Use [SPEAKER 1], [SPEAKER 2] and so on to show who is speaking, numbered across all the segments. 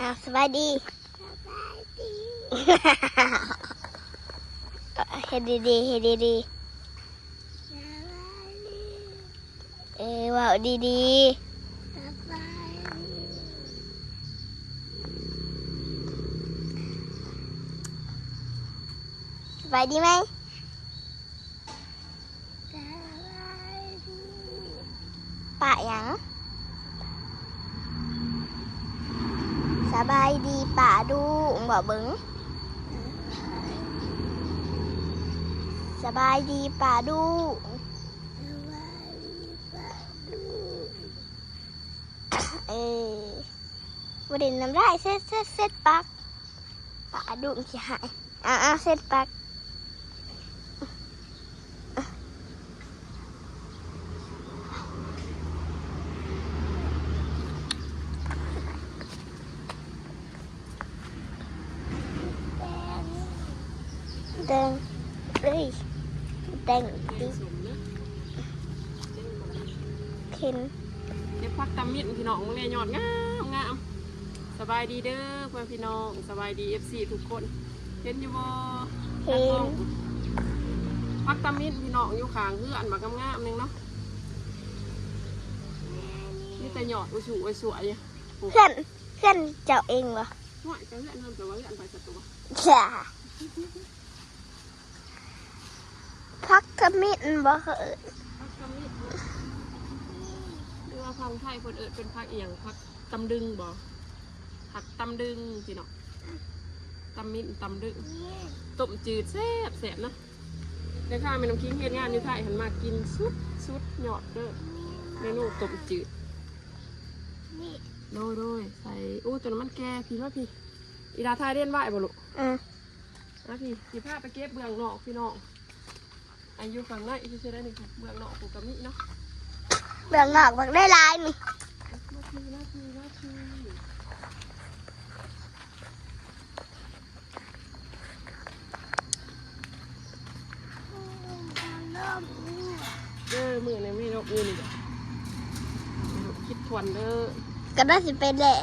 [SPEAKER 1] สวัสดีเฮ็ดดีๆเฮ็ดดีๆว่าดีๆสบายดีไหมปะยังสบายดีป่าดูบ่เบิ้งสบายดีป่าดูวันเด่นน้ำได้เซ็ตปักป่าดูมันจะหายเซ็ตปักแดงแดงดิเห็น
[SPEAKER 2] เดี๋ยวพักตำมิดพี่น้องเลยยอดงามสบายดีเด้อเพื่อนพี่น้องสบายดี FC ทุกคนเห็นอยู่บ่
[SPEAKER 1] เห็น
[SPEAKER 2] พักตำมิดพี่น้องอยู่ข้างเฮือนมากงามๆนึงเนาะนี่แต่หยอดสวย
[SPEAKER 1] เพื่อนเจ้าเองเหรอ
[SPEAKER 2] ห่วยจะเฮือนนั่นแต่ว่าเฮือนไปสักตัว
[SPEAKER 1] จ้าพักขมิ้นบ่เหรอ
[SPEAKER 2] พักตำมิดหรือว่าพังไทยคนเป็นพักเอียงพักตำดึงบ่ผักตำดึงพี่น้องตำมินตำดึงต้มจืดแซ่บนะเดี๋ยวข้าแม่น้ำคิงเฮ็ดงานอยู่ไทยหันมากินสุดหยอดเด้อเมนูต้มจืดโดยใส่จนมันแก่พี่ว่าพี่อีดาไทยเล่นไหวบ่ลูกนะพี่พาไปเก็บเบื้องนอกพี่น้องอายุฝั่งไหนที่จะได้หนึ่งเบื้องนอกกูกะมิเนาะ
[SPEAKER 1] เบื้องนอกมันได้ลายนี่
[SPEAKER 2] นาทีมือในไม่นกมือนี่คิดทวนเด้อก
[SPEAKER 1] ำลังสิไปแหละ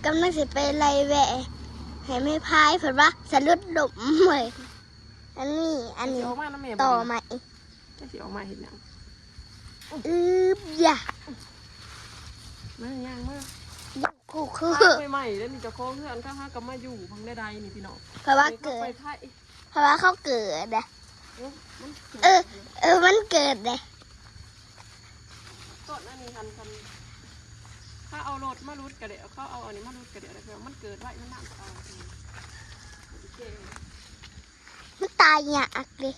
[SPEAKER 1] กำลังสิไปไล่แหวะให้ไม่พายเผื่อว่าสะดุดดมเลยอันนี้ต่อใหม่
[SPEAKER 2] จะสิออกมาเห็นยัง
[SPEAKER 1] อย่า
[SPEAKER 2] มาย่างมาก
[SPEAKER 1] กูคือ
[SPEAKER 2] ใหม่แล้วนี่จะคล้องเพื่อนก็ห้ากับมาอยู่พังได้นี่พี่น้อง
[SPEAKER 1] เพราะว่าเกิดเพราะว่าเขาเกิดนะมันเกิดเลย
[SPEAKER 2] ต้นอันนี้คันถ้าเอารถมารุดกระเดะเขาเอาอันนี้มารุดกระเดะอะไรเพื่อมันเกิดไว้มันน้ำตา
[SPEAKER 1] มันตายหยาบเลย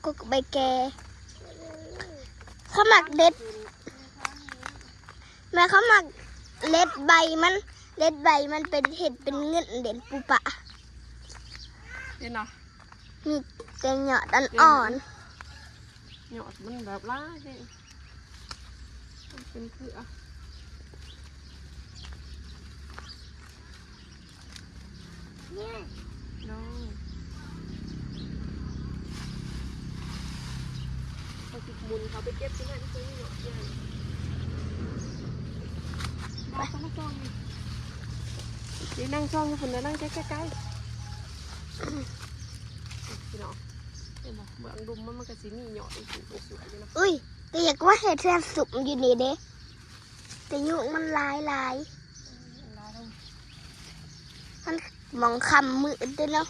[SPEAKER 1] กูกับใบแกเขาหมักเด็ดแม่เขาหมักเล็ดใบมันเป็นเห็ดเป็นเงินเด่นปูปะ
[SPEAKER 2] เห็นเนาะ
[SPEAKER 1] มีแต่หยอดอ่อน
[SPEAKER 2] หยอดมันแบบล้าเห็นเป็นเผือกน้องเขาติดมุนเขาไปเก็บที่นั่นที่นี่หยอดใหญ่บ้าเขามาจ้องนี่นั่งจ้องคนนั้นนั่งใกล้พี่น้องเห็นไหมเบื้องดุมมันก็สีนี่หยอดอีกสวยเลยนะ
[SPEAKER 1] อุ้ยแต่อยากว่าเห็ดแทนสุกอยู่นี่เด้แต่ยุงมันลายมันมองคำมืดด้วยเนาะ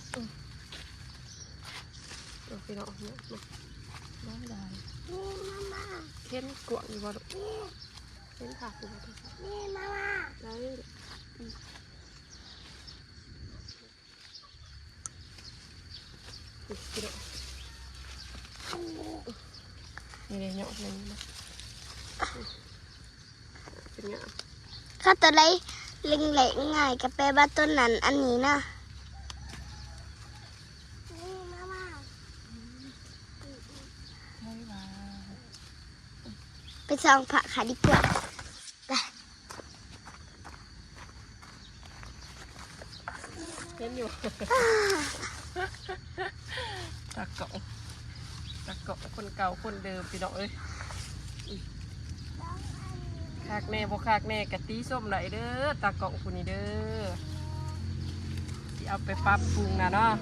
[SPEAKER 2] พี่น้องเนี่ยได้เห็นกวางอยู่บ่ลูกเห็นผักอยู่บ่
[SPEAKER 1] นี่มา
[SPEAKER 2] ได้นี่เลยเนาะนี่นะเป็นไง
[SPEAKER 1] ถ้าตัวไรเล็งไหลง่ายกับแปลว่าต้นนั้นอันนี้นะไปส่องผักขาดีกว่าไป
[SPEAKER 2] เห็นอยู่ตะเกาคนเก่าคนเดิมพี่น้องเอ้ยข คักแน่บ่คักแน่กะตีส้มไหลเด้อตากล่องคุณนี่เด้อที่เอาไปปรับปรุงนะเนาะ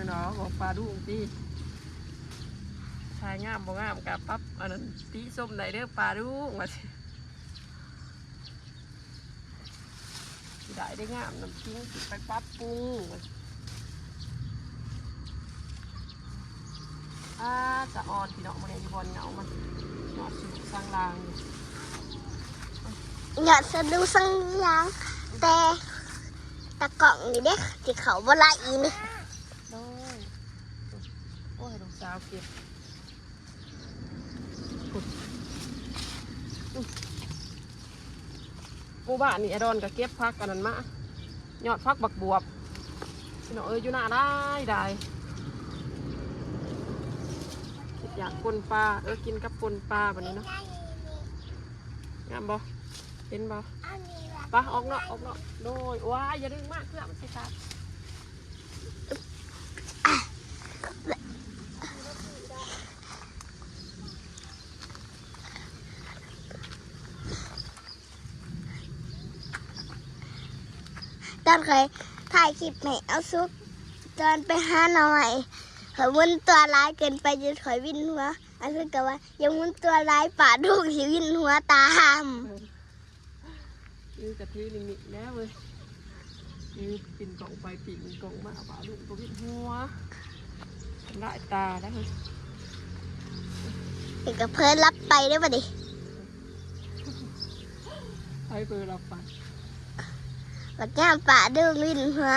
[SPEAKER 2] เนาะบอกปลาดุงตีชายงามบ่งามกะปรับอันนั้นตีส้มไหลเด้อปลาดุงมาสิได้งามน้ำจิ้งสิไปปรับปรุงจะอ่อนพี่น้องมาในบอลเงามันหยอดสุดสร้างราง
[SPEAKER 1] อยากจะดูสังยางแต่ตะกล่องนี่เด็กที่เขาบ่ละอีนี่
[SPEAKER 2] โอ้ยลูกสาวเก็บปูบ้านนี่อดอนก็เก็บพักกันนั่นมายอดพักบักบวบพี่น้องอยู่หน้าได้อยากปนปลากินกับปนปลาแบบนี้เนาะงามบ่เห็นบ่ปลาออกเนาะโดยว้ายอย่าดึงมากเพื่อมันสิครับ
[SPEAKER 1] ตอนเคยถ่ายคลิปให้เอาซุกตอนไปหาหน่อไม้ข่อยมุนตัวร้ายเกินไปจนข่อยวิ่นหัวอันคือกับว่ายังมุนตัวร้ายป่าดุกที่วิ่นหัวตาม
[SPEAKER 2] นี่จะที่ลิมิตแล้วเว้ยนี่ปิ่นกล่องไปปิ่นกล่องมาป่าดุกตัววิ่นหัวได้ตาได้เลย
[SPEAKER 1] เด็กกับเพื่อนรับไปได้ป่ะดิ
[SPEAKER 2] ให้เบอร์เราไป
[SPEAKER 1] แบบนี้ป่าดุกวิ่นหัว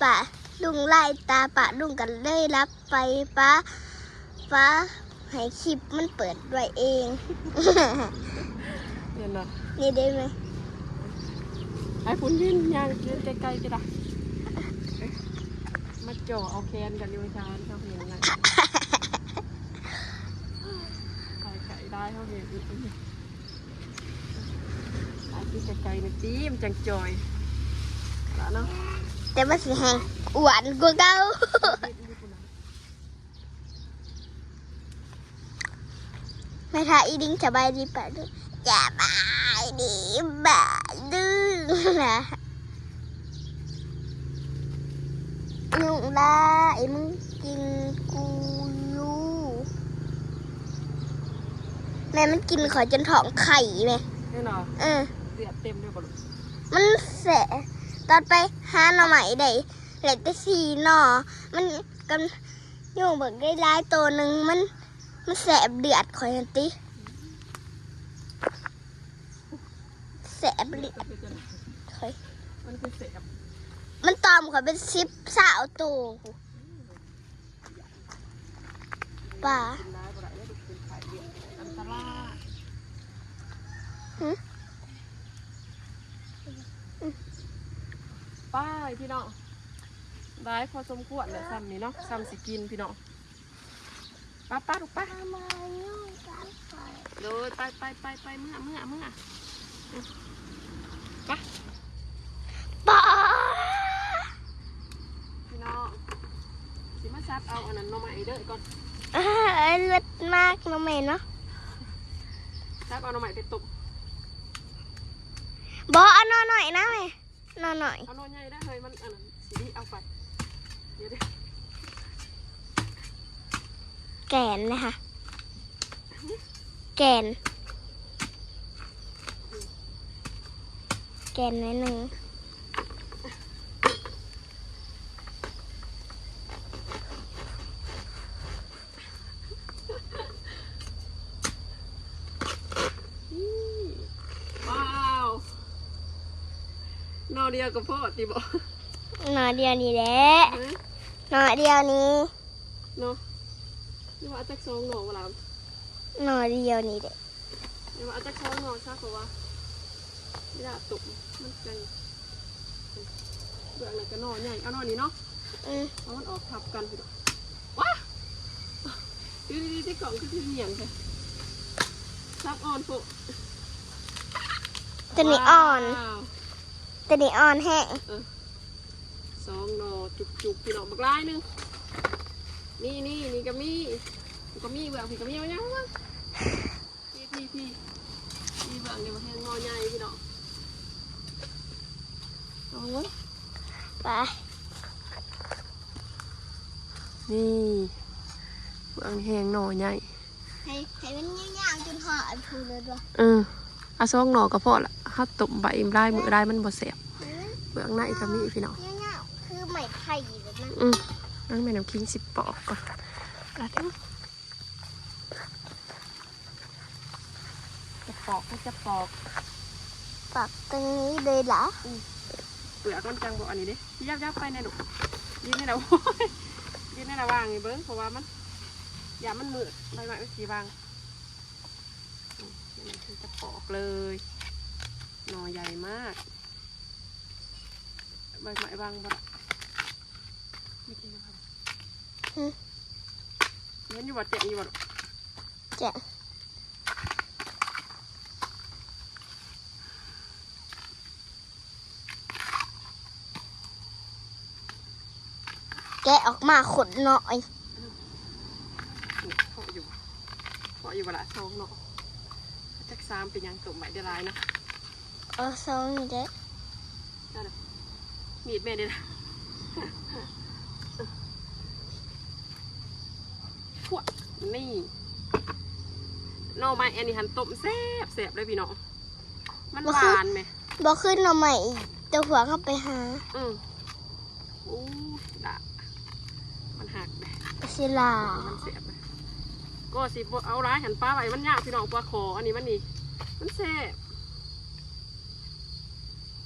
[SPEAKER 1] ป่าดุงไล่ตาป่าดุงกันได้รับไปป้าให้คลิปมันเปิดด้วยเอง
[SPEAKER 2] เนี่ยนะ
[SPEAKER 1] นี่ได้ไหม
[SPEAKER 2] ไอ้ฝุ่นยินยางยืนไกลๆจะได้มาจ่อเอาแคนกันอยู่ชานเขาเห็นนะไก่ได้เขาเห็นไอ้ที่ไกลๆในตีมจังจอยแล้วเนาะ
[SPEAKER 1] แต่มันสิแห้งอ้วนกว่าเก่าไม่ท่าอีดิ้งสบายดีป่ะดูสบายดีบ่าดื้อนะยุ่งได้มึงกินกูอยู่แม่มันกินขอจนท้องไข่ไหม
[SPEAKER 2] แน่นอนเสียเต็มด้วยบ่ลูก
[SPEAKER 1] มันแสบตอนไปหาหน่อไม้ได้เหล็กได้4 หน่อมันกันยุ่งเบิกได้ลายตัวหนึ่งมันแสบเดือดคอยติแสบเดือดคอย
[SPEAKER 2] มันคือแสบ
[SPEAKER 1] มันตอมขอยเป็น10 สาวตัวป่า
[SPEAKER 2] ป้าพี่น้องได้พอสมควรเลยซ้ำนี่เนาะซ้ำสิกินพี่น้องป้าลูกป้าเลยไปเมื่อป้าพี่น้องสิมาซับเอาอันนั้นน้องใหม่เด้อก่อน
[SPEAKER 1] เลิศมากน้องเมย์เนาะ
[SPEAKER 2] ซับเอาน้องใหม่ไปตุ่ม
[SPEAKER 1] เอาหน่อหน่อยนะแม่หน่อหน่อย
[SPEAKER 2] เอาหน่อใหญ่ได้เลยมันอันนั้นสีเอาไปเดี๋ยว
[SPEAKER 1] แกนนะคะแกนนิดนึง
[SPEAKER 2] ว้าวนอเดียวกับพ่อตีบอก
[SPEAKER 1] นอเดียวนี่แหละนอเดียวนี้
[SPEAKER 2] เนาะนี่ว่าจัก2 หน่อเวลาน
[SPEAKER 1] อเดียวนี่แหละ
[SPEAKER 2] นี่ว่าจัก2 หน่อใช่เพราะว่าไม่ได้ตุ่มมันจังเบื่ออะไรก็นอใหญ่เอานอนี้เนาะเอามันออกทับกันพี่น้องว้าดีที่กล่องคือเหนียงเลยซับอ่อนปุ๊
[SPEAKER 1] ตัวนี้อ่อนแห้ง
[SPEAKER 2] 2 หน่อจุกพี่น้องบักลายนึงนี่ก็มีเบื่อพี่ก็มีเอายังวะพี่ เบื้องนี่มาแห้งงอใหญ่พี่น้อง
[SPEAKER 1] เอาไป
[SPEAKER 2] นี่เบื้องแห้งหน่อใหญ่
[SPEAKER 1] ให้มันยาวๆจนหอดพูเลยด้วย
[SPEAKER 2] เอาซองหน่อก็พอละถ้าตุ่มใบอิ่มได้มือได้มันบ่แสบเบื้องในก็มีพี่น้อง
[SPEAKER 1] ยาวๆคือไหมไผ่แบบนั้น
[SPEAKER 2] นั่งแม่น้ำคิง10 ปอกก่อนแล้วจะปอกก็จะปอก
[SPEAKER 1] ปักตรงนี้เลยเหรอ
[SPEAKER 2] เปลือกมันจังบอกอันนี้ดิยับไปในหนูยืนในเรายืนในระวางนี่เบิ้งเพราะว่ามันอย่ามันมืดใบไม้ไม่สีบางนี่คือจะปอกเลยหน่อใหญ่มากใบไม้บางบ่ไม่กินนะครับเห็นอยู่บ่เจ็บอยู่บ่
[SPEAKER 1] แจะแกะออกมาขดหน่อย
[SPEAKER 2] เพาะอยู่บ่ละซองเนาะจัก3เป็นยังตุ่มใบเดลายนะ
[SPEAKER 1] เอาซองนี่เด้
[SPEAKER 2] ได้เลยมีดแม่เด้อพวกนี่หน่อไม้อันนี้หันต้มแซ่บเลยพี่น้องมันหวานไหม
[SPEAKER 1] บ่ขึ้นหน่อใหม่อีกแต่หัวเข้าไปหา
[SPEAKER 2] อู้ด่ามันหักเลย
[SPEAKER 1] ศิลา
[SPEAKER 2] มันเสียบเลยก็สิบ่เอาร้ายหันปลาไว้มันยากพี่น้องปลาคออันนี้มันนี่มันแซ่บ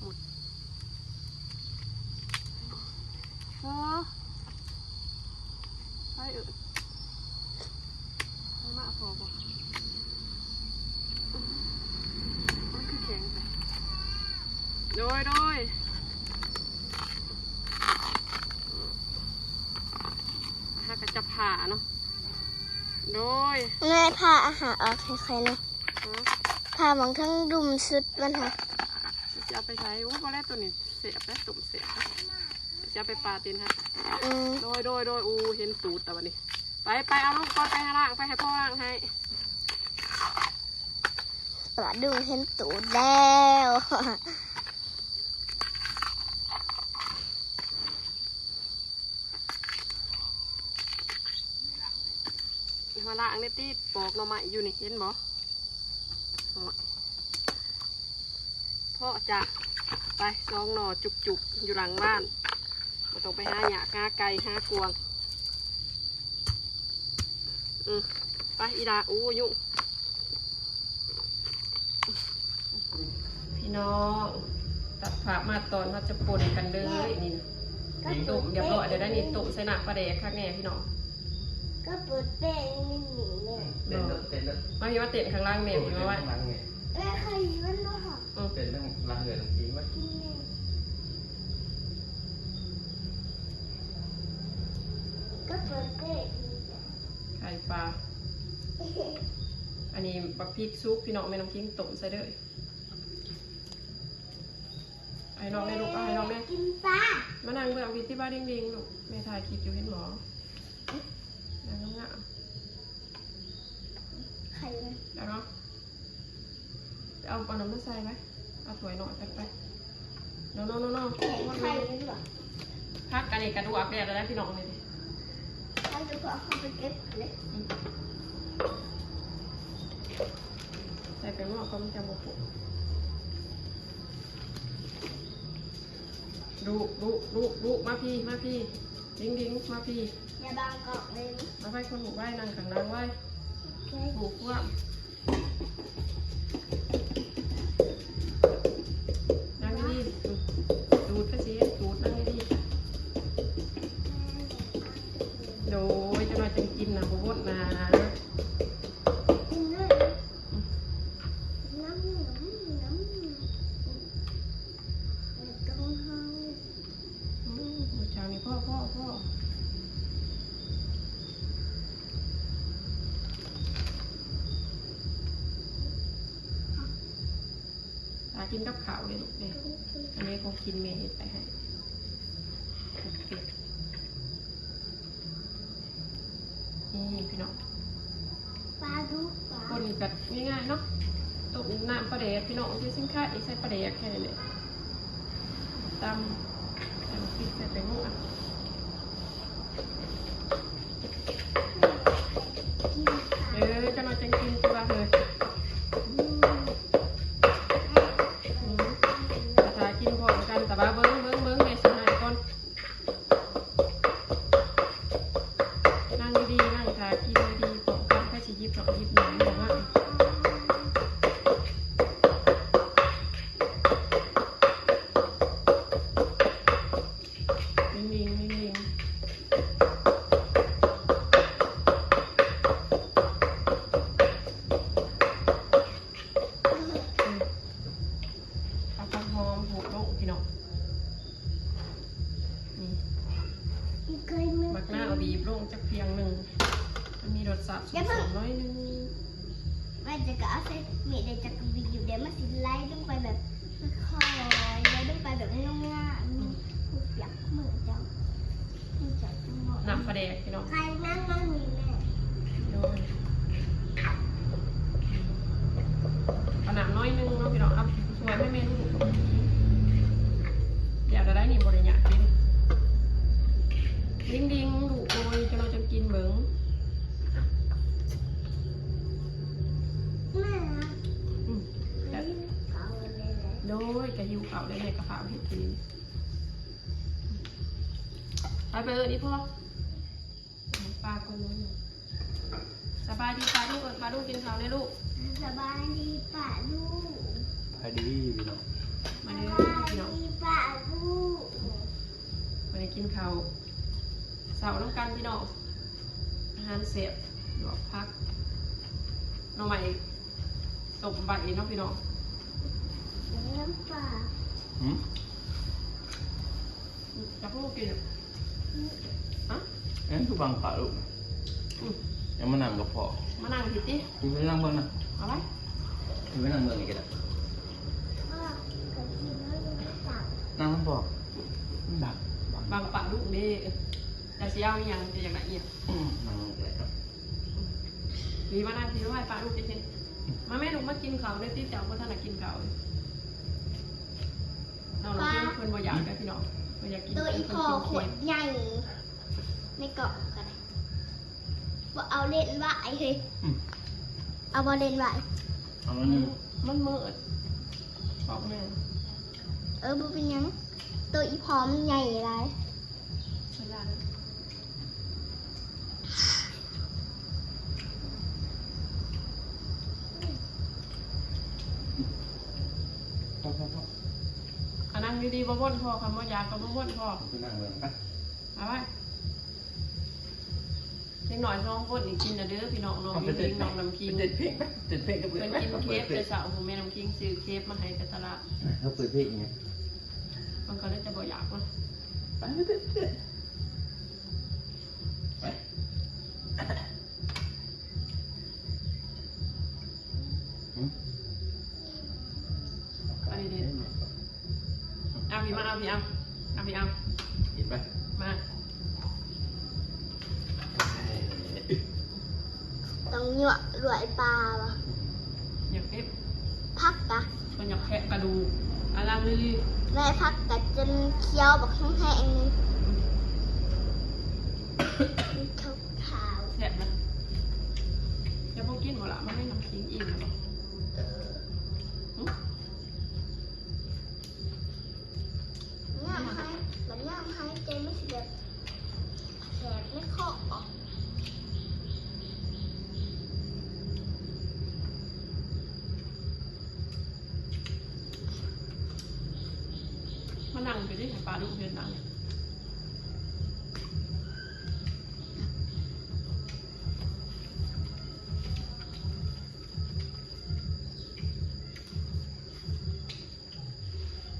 [SPEAKER 2] หมดไปไปมาพอบ่มันคือแข็งไปโดยถ้าก็จะผ่าเนาะโดย
[SPEAKER 1] แม่พาอาหารออกให้ใครนะพาบางทั้งดุมสุดมันค่ะ
[SPEAKER 2] จะเอาไปใช้อู้พอแล้วตัวนี้เสียบแล้วตุ่มเสียบจะเอาไปปลาตีนฮะโดยอู้เห็นตูดแต่วันนี้ไปเอาลูกก่อนไปข้างล่างไปให้พ่อล่างให้
[SPEAKER 1] ปลาดุมเห็นตูดแล้ว
[SPEAKER 2] มาล่างเนี่ยตีปอกหน่อไม้อยู่นี่เห็นบ่พ่อจะไปซองหน่อจุกอยู่หลังบ้านมาต้องไปหาหยาหาไก่หากวงไปอีดาอู้ยุ่งพี่น้องตัดผักมาตอนมาจะปนกันเลยนี่นะตุ่มเดี๋ยวเดี๋ยวได้นี่ตุ่มใส่หนักปลาแดกข้างแน่พี่น้อง
[SPEAKER 1] ก็เปิดแป้งนี่หนีแม่
[SPEAKER 2] มาพี่ว่าเต็นข้างล่างแม่พี่ว่าไว้
[SPEAKER 1] แม่ใครมันบ้า
[SPEAKER 3] เต็นต้องล้างเงินทิ้งไว้
[SPEAKER 1] กินแม่ก็เปิดแป้ง
[SPEAKER 2] ไข่ปลาอันนี้บักพริกซุปพี่น้องแม่น้ำกิ้งตุ่มใส่เด้อไอ้น้องแม่ลูกไอ้น้องแม่
[SPEAKER 1] กินปลา
[SPEAKER 2] มานั่งเบื่อวิทย์ที่บ้านเด้งๆลูกแม่ถ่ายคลิปอยู่เห็นหมอนั่งงาม
[SPEAKER 1] ไข่มัน
[SPEAKER 2] ๆแล้วเนาะเอาน้ำมาใส่ไหมเอาถ้วยหน่อยไปน้อง
[SPEAKER 1] ไข่มันหรอ
[SPEAKER 2] พักอันนี้กระดูกแดดแล้วพี่น้องเลยดิ
[SPEAKER 1] ถ้าจะพอเข้าไปเก็บเลย
[SPEAKER 2] ใส่ไปหม้อก็มันจะบวกดูมาพี่ดิ้งมาพี่
[SPEAKER 1] อย่าบางกอกเลย
[SPEAKER 2] มาไปคนหูไว้นั่งขังนั่งไว้หูคว่ำนั่งดีดูดกระเจี๊ยบดูดนั่งดีโดยจะมาจังกินนะบวชนะ
[SPEAKER 1] กินเลยน้ำตรงห้อง
[SPEAKER 2] บูชานี่พ่อกินกับข้าวเลยลูกเนี่ยอันนี้คงกินเมย์ไปให้นี่พี่น้อง
[SPEAKER 1] ปลาดุกปลา
[SPEAKER 2] คนแบบง่ายๆเนาะ ต้มน้ำปลาแดกพี่น้องที่สินค้าอีกใส่ปลาแดกแค่นี้เลยตำพริกใส่แป้งนัวจะนอนจังกินตัวเลยถ้ากินพร้อมกันแต่ว่าเบิ้งในสนามก่อนนั่งดีๆนั่งทากินดีๆพร้อมกันแค่สิยิบสองยิบหนึ่งบอกว่านิ่งเอาผักหอมโหดลงพี่น้องนี่มักหน้าเอาบีบลงจักเพียงหนึ่งมันมีรสชาติสูงน้อยนึง
[SPEAKER 1] มันจะก็เอาใส่เม็ดเดี๋ยวจะกระบี่อยู่เดี๋ยวมันสิไล่ลงไปแบบค่อยๆไล่ลงไปแบบง่ายๆผู้เปียกมือเจ้าจังหวะ
[SPEAKER 2] น้ำปลาแดกพี่น้อง
[SPEAKER 1] ใครนั่งมันมีแม่
[SPEAKER 2] โดนเอาน้ำน้อยนึงเนาะพี่น้องครับสวยไม่เมนูอยากจะได้นี่บริญญาเป็นดิ้งดูโอ้ยจะเราจะกินเบิ้ง
[SPEAKER 1] แม่
[SPEAKER 2] แบบ
[SPEAKER 1] เก่าเลยเลย
[SPEAKER 2] โดยกระหิวเก่าได้ในกระเพราเห็ดทีไปเลยนี่พ่อปลาคนนู้นสบายดีปลาลูกปลาลูกกินข้าวได้ลูก
[SPEAKER 1] สบายดีป่ะลูก
[SPEAKER 3] พอดีพี่น้อง
[SPEAKER 2] มา
[SPEAKER 1] ส
[SPEAKER 2] เลย
[SPEAKER 1] บาย
[SPEAKER 2] พี่น้อง
[SPEAKER 1] ดีป่ะลูก
[SPEAKER 2] มาเลยกินข้าวเสาร์น้ำกันพี่น้องอาหารเสียบหลวกพักน้องใหม่ตบใบน้องพี่น้อง
[SPEAKER 1] น้ำป่า
[SPEAKER 2] จะพูดกินอ่ะ
[SPEAKER 3] เอ้ยคือบางปะลูกยังมานั่งกับพ่อ
[SPEAKER 2] มานั่งผิดดิ
[SPEAKER 3] คุณไปนั่งเบิ่งนะ
[SPEAKER 2] เอาไว้
[SPEAKER 3] คุณไปนั่งเบิ่งอีกก็ได้
[SPEAKER 1] พ่อกับพี่น้องยังไม่กลับ
[SPEAKER 3] นั่งน้ำพ่อมันดัก
[SPEAKER 2] บางปะลูกนี่จะเสียเอาอย่างจะอย่างไรเอียด
[SPEAKER 3] นั่งเลยครับ
[SPEAKER 2] มีมานั่งพี่ด้วยปลาลูกจะเช่นมาแม่ลูกมากินข้าวได้ที่เจ้าก็ท่านกินข้าวเราเพื่อนคนบ่อยากกันพี่น้องบ่อยากกิน
[SPEAKER 1] ตัวอีพอขวดใหญ่ไม่เกาะกันว่าเอาเล่นว่าไอ้เฮ้ยเอาบอลเล่นว่า
[SPEAKER 3] เอาแล้วนึง
[SPEAKER 2] มันมืดบอกแม่
[SPEAKER 1] บุเป็นยังตัวอีพอมันใหญ่ไร
[SPEAKER 2] ใช่ได้
[SPEAKER 3] พ่อ
[SPEAKER 2] อันนั้นดีๆบ่บ่นพอคำว่ายาก็บ่บ่นพอ
[SPEAKER 3] ไปนั่งเบิ่งไป
[SPEAKER 2] เอาไว้เล็กหน่อยน้องคนอีกกินนะเด้อพี่น้องน้องมีลิงน้องน้ำคิง
[SPEAKER 3] เด็ดเพลงไปเด็ดเพลงก็เปิด
[SPEAKER 2] เป็นกินเคฟแต่เช้าผมแม่น้ำคิงซื้อเคฟมาให้แต่ตลาด
[SPEAKER 3] เขาเปิดเพลงไง
[SPEAKER 2] มันก็เลยจะบ่อยากเนาะ
[SPEAKER 3] ไปเด็ดไป
[SPEAKER 2] อันนี้เด็ดเอาพี่มาเอาพี่เอาพี่เอา
[SPEAKER 3] เห็นไหม
[SPEAKER 2] มา
[SPEAKER 1] ต้องเหยวรวยปลาวะ
[SPEAKER 2] อยากเคฟ
[SPEAKER 1] พักกะ
[SPEAKER 2] มันอยากแคะกระดูกอารังลี่
[SPEAKER 1] แม่พักกะจนเคี้ยวแบบแห้งๆนี่ขาว
[SPEAKER 2] แสบนะจะพวกกินหมดละมันไม่น้ำคิงอิ่มหรอ
[SPEAKER 1] ย่างให้แบบย่างให้เจไม่ใช่แบบแสบไม่เข้าออก
[SPEAKER 2] มานั่งไปดิปลาลูกเพียนนั่ง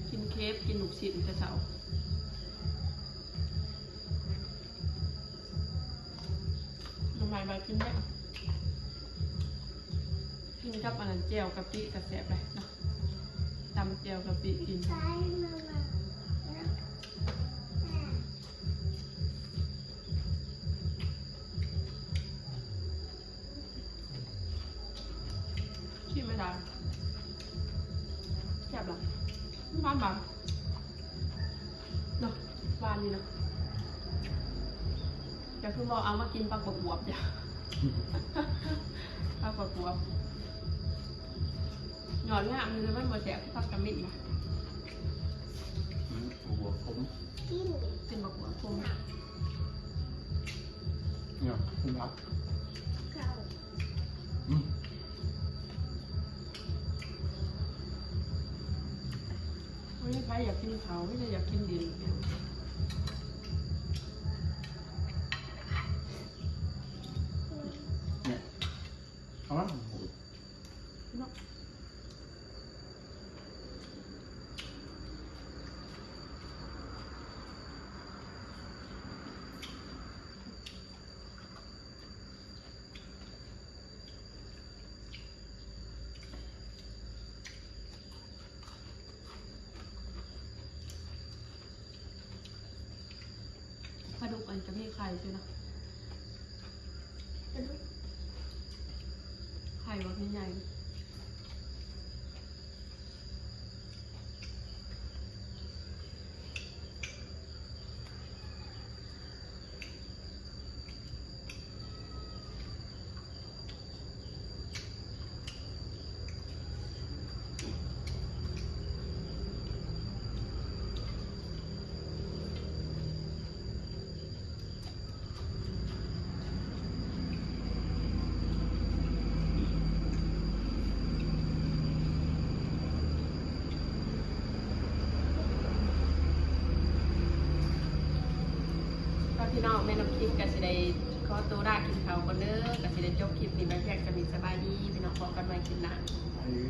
[SPEAKER 2] กินเคฟกินหนุกชิ้นแต่เช้าทำไมมากินได้กินกับอันนั้นเจียวกะปิกระแสบเลยเนาะตำเจียวกะปิกิน
[SPEAKER 1] ใช่มามา
[SPEAKER 2] ชิมไม่ได้
[SPEAKER 1] แ
[SPEAKER 2] บ้านบ้านเนาะบ้านนี่เนาะจะคือบอกเอามากินปลากระบวบจ้ะปลากระบวบหยอดงามเลยมันบ่แสบปลากระมิดมา
[SPEAKER 3] หัวผม
[SPEAKER 1] กิน
[SPEAKER 2] เป็นปลากระบวบคม
[SPEAKER 3] เนี่ยคุณครับ
[SPEAKER 1] ข้าว
[SPEAKER 2] ไม่ใครอยากกินเขาไม่ได้อยากกินดิน
[SPEAKER 3] เนี่ยเอาละ
[SPEAKER 2] เนาะ ปลาดุกอันจะมีไข่ใช่ไหม
[SPEAKER 1] กระดูก
[SPEAKER 2] ไข่แบบใหญ่พี่น้องแม่น้ำคิมกับสิได้ขอตัวลากินข้าวก่อนเด้อกับสิได้จบคลิปนี้ไปแพ็กจะมีสบายดีพี่น้องพอกันใหม่คลิปหน้า
[SPEAKER 3] อันนี้